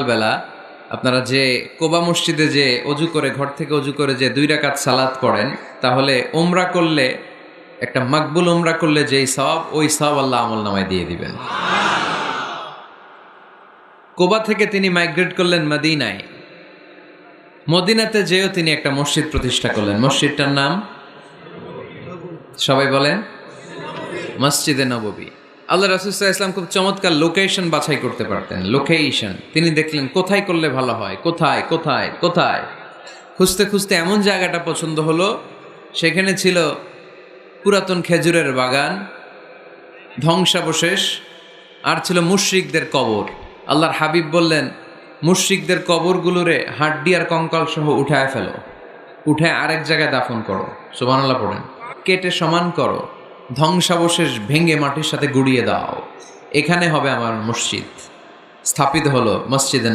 বেলা আপনারা যে কোবা মসজিদে যে অজু করে ঘর থেকে অজু করে যে 2 রাকাত সালাত পড়েন, তাহলে উমরা করলে একটা মাকবুল উমরা করলে যেই সওয়াব, ওই সওয়াব আল্লাহ আমলনামায় দিয়ে দিবেন। কোবা থেকে তিনি মাইগ্রেট করলেন মদিনায়। মদিনাতে যেও তিনি একটা মসজিদ প্রতিষ্ঠা করলেন। মসজিদটার নাম সবাই বলেন মসজিদে নববী। আল্লাহ রাসূল সাল্লাল্লাহু আলাইহি ওয়াসাল্লাম খুব চমৎকার লোকেশন বাছাই করতে পারতেন। লোকেশন তিনি দেখলেন কোথায় করলে ভালো হয়, কোথায় কোথায় কোথায় খুঁজতে খুঁজতে এমন জায়গাটা পছন্দ হলো, সেখানে ছিল পুরাতন খেজুরের বাগান, ধ্বংসাবশেষ, আর ছিল মুশরিকদের কবর। আল্লাহর হাবিব বললেন, মুশরিকদের কবরগুলোরে হাড্ডি আর কঙ্কাল সহ উঠায় ফেলো, উঠে আরেক জায়গায় দাফন করো, সুবহানাল্লাহ পড়েন, কেটে সমান করো, ধ্বংসাবশেষ ভেঙে মাটির সাথে গুড়িয়ে দাও, এখানে হবে আমার মসজিদ। স্থাপিত হলো মসজিদে